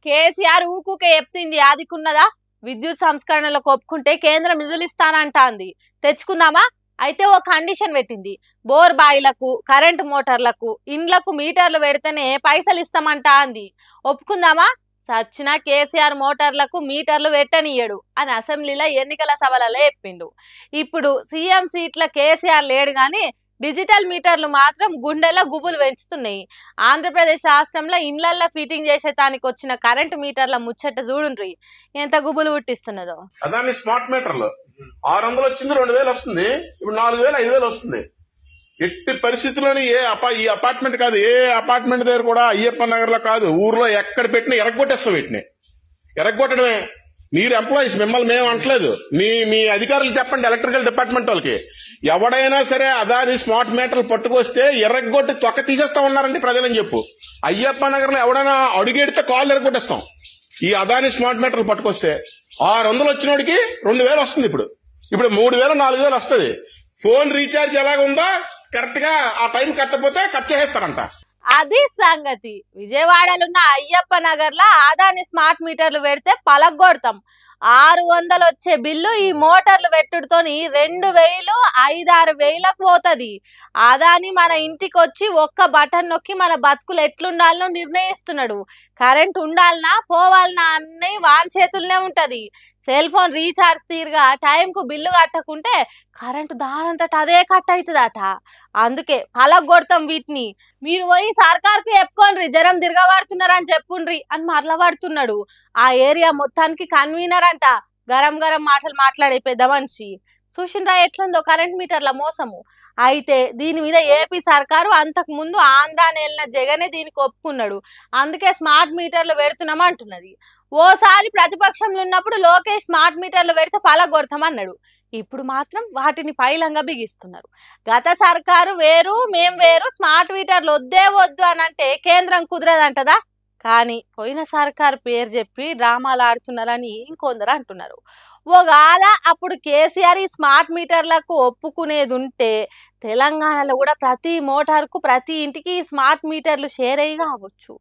కేసీఆర్ ఊకుకే చెప్తుంది ఆదికున్నదా విద్యుత్ సంస్కరణలకు ఒప్పుకుంటే కేంద్రం నిధులు ఇస్తానంటాంది తెచ్చుకుందామా అయితే ఓ కండిషన్ పెట్టింది బోర్ బాయిలకు కరెంట్ మోటార్లకు ఇండ్లకు మీటర్లు పెడితేనే పైసలు ఇస్తామంటా అంది ఒప్పుకుందామా సచ్చిన కేసీఆర్ మోటార్లకు మీటర్లు పెట్టనియ్యడు అని అసెంబ్లీలో ఎన్నికల సభలలో చెప్పిండు ఇప్పుడు సీఎం సీట్ల కేసీఆర్ లేడు గాని డిజిటల్ మీటర్లు మాత్రం గుండెలో గుబులు పెంచుతున్నాయి ఆంధ్రప్రదేశ్ రాష్ట్రంలో ఇండ్లల్లో ఫిట్టింగ్ చేసేటానికి వచ్చిన కరెంట్ మీటర్ల ముచ్చట చూడుండ్రి ఎంత గుబులు పుట్టిస్తున్నదో అదాని స్మార్ట్ మీటర్లు 600 వచ్చింది 2000 వస్తుంది ఇప్పుడు 4000 5000 వస్తుంది ఎట్టి పరిస్థితుల్లోని ఈ అపార్ట్మెంట్ కాదు ఏ అపార్ట్మెంట్ దగ్గర కూడా అయ్యప్ప నగర్ లో కాదు ఊర్లో ఎక్కడ పెట్టినా ఎరగొట్టేస్తాం వీటిని ఎరగొట్టడమే మీరు ఎంప్లాయీస్ మిమ్మల్ని మేము అంటలేదు మీ అధికారులు చెప్పండి ఎలక్ట్రికల్ డిపార్ట్మెంట్ వాళ్ళకి ఎవడైనా సరే అదాని స్మార్ట్ మీటర్లు పట్టుకొస్తే ఎర్రగొట్టి తొక్క తీసేస్తా ఉన్నారండి ప్రజలని చెప్పు అయ్యప్ప నగర్ లో ఎవడైనా అడుగెడితే కాళ్ళు ఎరగొట్టేస్తాం ఈ అదాని స్మార్ట్ మీటర్లు పట్టుకొస్తే 600 వచ్చినోడికి 2000 వస్తుంది ఇప్పుడు 3000 4000 వస్తుంది ఫోన్ రీఛార్జ్ ఎలాగుందో కరెక్ట్ గా ఆ టైం కట్టకపోతే కట్ చేసేస్తారంట అది సంగతి విజయవాడలో ఉన్న అయ్యప్ప నగర్ లో అదాని స్మార్ట్ మీటర్లు పెడితే పలగొడతాం 600 వచ్చే బిల్లు ఈ మోటార్లు పెట్టుడుతోని 2000 5-6 వేలకు పోతుంది అదాని మన ఇంటికి వచ్చి ఒక్క బటన్ నొక్కి మన బతుకులు ఎట్లుండాలనో నిర్ణయిస్తున్నాడు కరెంట్ ఉండాలనా పోవాలనా అన్నీ వాన్ చేతుల్నే ఉంటది సెల్ ఫోన్ రీఛార్జ్ తీరుగా టైంకు బిల్లు కట్టకుంటే కరెంటు దానంతట అదే కట్ అవుతుందట అందుకే పలగొడతాం వీటిని మీరు పోయి సర్కార్కు చెప్పుకోండి జనం తిరగబడుతున్నారని చెప్పుండ్రి అని మరలబడుతున్నాడు ఆ ఏరియా మొత్తానికి కన్వీనర్ అంట గరం గరం మాటలు మాట్లాడే పెద్ద మనిషి చూసిండ్రా ఎట్లుందో కరెంట్ మీటర్ల మోసము అయితే దీని మీద ఏపీ సర్కారు అంతకు ముందు ఆంధ్రా నేలిన జగనే దీనికి ఒప్పుకున్నాడు అందుకే స్మార్ట్ మీటర్లు పెడుతున్నాం అంటున్నది ఓసారి ప్రతిపక్షంలో ఉన్నప్పుడు లోకేష్ స్మార్ట్ మీటర్లు పెడితే పలగొడతామన్నాడు ఇప్పుడు మాత్రం వాటిని పైలంగా బిగిస్తున్నారు గత సర్కారు వేరు మేం వేరు స్మార్ట్ మీటర్లు వద్దే వద్దు అని అంటే కేంద్రం కుదరదంటదా కానీ పోయిన సర్కారు పేరు చెప్పి డ్రామాలు ఆడుతున్నారని ఇంకొందరు అంటున్నారు ఒకవేళ అప్పుడు కేసీఆర్ ఈ స్మార్ట్ మీటర్లకు ఒప్పుకునేది ఉంటే తెలంగాణలో కూడా ప్రతి మోటార్కు ప్రతి ఇంటికి స్మార్ట్ మీటర్లు షేర్ అయ్యి కావచ్చు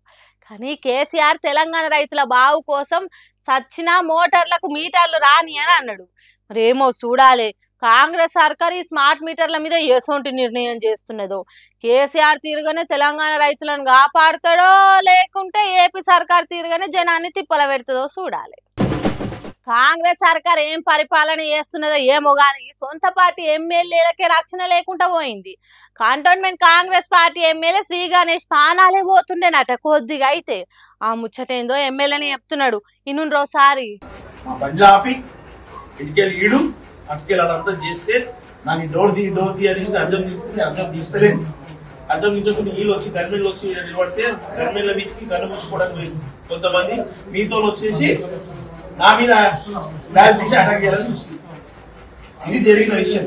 కానీ కేసీఆర్ తెలంగాణ రైతుల బావు కోసం సచ్చిన మోటార్లకు మీటర్లు రాని అని అన్నాడు మరేమో చూడాలి కాంగ్రెస్ సర్కార్ ఈ స్మార్ట్ మీటర్ల మీద ఎసొంటి నిర్ణయం చేస్తున్నదో కేసీఆర్ తీరుగానే తెలంగాణ రైతులను కాపాడుతాడో లేకుంటే ఏపీ సర్కార్ తీరుగానే జనాన్ని తిప్పల పెడుతుందో చూడాలి కాంగ్రెస్ సర్కార్ ఏం పరిపాలన చేస్తున్నదో ఏమో గానీ సొంత పార్టీ ఎమ్మెల్యేలకే రక్షణ లేకుండా పోయింది cantonment Congress party MLA Shri Ganesh పానాలే పోతుండేనట కొద్దిగా అయితే ఆ ముచ్చటేందో ఎమ్మెల్యేని చెప్తున్నాడు ఇన్నుండ్రోసారి అదంతా చేస్తే నాకు డోర్ ది అనేసి అర్థం తీసుకుని అర్థం తీస్తలేదు అర్థం తీసుకోకుండా వీళ్ళు వచ్చి గర్మిళ్ళు వచ్చి నిలబడితే గర్మిళ్ళ వీటికి గన్ను ముచ్చుకోవడానికి కొంతమంది మీతో వచ్చేసి నా మీద గ్లాస్ తీసి అటాక్ చేయాలని చూస్తుంది ఇది జరిగిన విషయం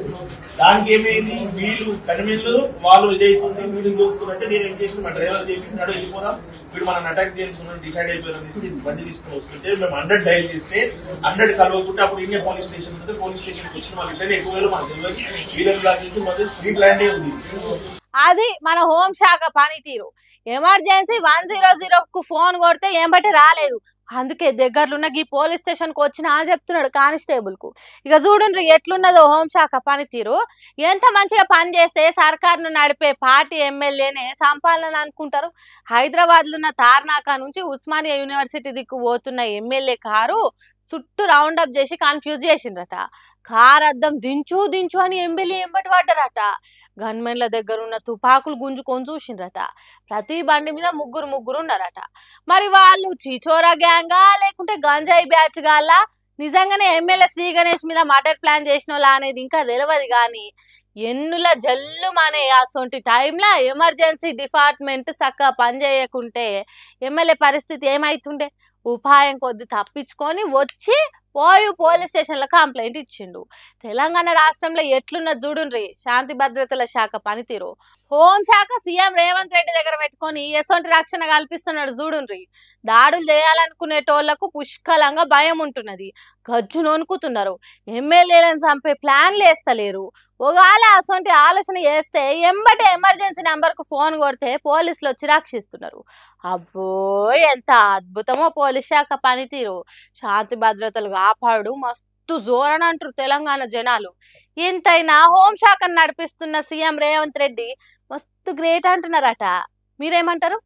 దానికి ఏమైంది వీళ్ళు కనిమిళ్ళు వాళ్ళు ఇదైతుంది వీళ్ళు దోస్తున్నట్టే నేను ఏం చేసిన మా డ్రైవర్ చేపించినాడు వెళ్ళిపోదాం వీడు మనం అటాక్ చేయాల్సిన డిసైడ్ అయిపోయారు బండి తీసుకుని వస్తుంటే మేము 100 డైల్ చేస్తే 100 కలవకుంటే అప్పుడు ఇండియా పోలీస్ స్టేషన్ ఉంటే పోలీస్ స్టేషన్కి వచ్చిన వాళ్ళు ఇద్దరు ఎక్కువ వేలు మనకు తెలియదు వీళ్ళని బ్లాక్ చేసి మొదటి స్ట్రీట్ ల్యాండే ఉంది అది మన హోంశాఖ పనితీరు ఎమర్జెన్సీ 100కు ఫోన్ కొడితే ఏం బట్టి రాలేదు అందుకే దగ్గరలున్న ఈ పోలీస్ స్టేషన్ కు వచ్చినా అని చెప్తున్నాడు కానిస్టేబుల్ కు ఇక చూడండి ఎట్లున్నదో హోంశాఖ పనితీరు ఎంత మంచిగా పని చేస్తే సర్కారును నడిపే పార్టీ ఎమ్మెల్యేనే సంపాలన అనుకుంటారు హైదరాబాద్ లో ఉన్న తార్నాకా నుంచి ఉస్మానియా యూనివర్సిటీ దిక్కు పోతున్న ఎమ్మెల్యే కారు చుట్టూ రౌండ్ అప్ చేసి కన్ఫ్యూజ్ చేసిండ్రట కార్ అద్దం దించు దించు అని ఎమ్మెల్యే ఎంబటి పడ్డారట గన్మెన్ల దగ్గర ఉన్న తుపాకులు గుంజుకొని చూసిండ్రట ప్రతి బండి మీద ముగ్గురు ఉన్నారట మరి వాళ్ళు చిచోరా గ్యాంగా లేకుంటే గంజాయి బ్యాచ్ గాలా నిజంగానే ఎమ్మెల్యే శ్రీ గణేష్ మీద మర్డర్ ప్లాన్ చేసిన వాళ్ళ అనేది ఇంకా తెలియదు కానీ ఎన్నుల జల్లు మనే అసొంటి టైంలో ఎమర్జెన్సీ డిపార్ట్మెంట్ చక్కగా పనిచేయకుంటే ఎమ్మెల్యే పరిస్థితి ఏమైతుండే ఉపాయం కొద్ది తప్పించుకొని వచ్చి పోలీస్ స్టేషన్ లో కంప్లైంట్ ఇచ్చిండు. తెలంగాణ రాష్ట్రంలో ఎట్లున్న చూడుండ్రి శాంతి భద్రతల శాఖ పనితీరు. హోంశాఖ సీఎం రేవంత్ రెడ్డి దగ్గర పెట్టుకొని ఎసొంటి రక్షణ కల్పిస్తున్నాడు చూడుండ్రి. దాడులు చేయాలనుకునేటోళ్లకు పుష్కలంగా భయం ఉంటున్నది, గజ్జు నొనుకుతున్నారు. ఎమ్మెల్యేలను చంపే ప్లాన్లు వేస్తలేరు. ఒకవేళ అసొంటి ఆలోచన చేస్తే ఎంబటే ఎమర్జెన్సీ నంబర్ కు ఫోన్ కొడితే పోలీసులు వచ్చి రక్షిస్తున్నారు. అబ్బో ఎంత అద్భుతమో పోలీస్ శాఖ పనితీరు. శాంతి భద్రతలు కాపాడు మస్తు జోరని అంటారు తెలంగాణ జనాలు. ఇంతైనా హోంశాఖను నడిపిస్తున్న సీఎం రేవంత్ రెడ్డి మస్తు గ్రేట్ అంటున్నారట. మీరేమంటారు?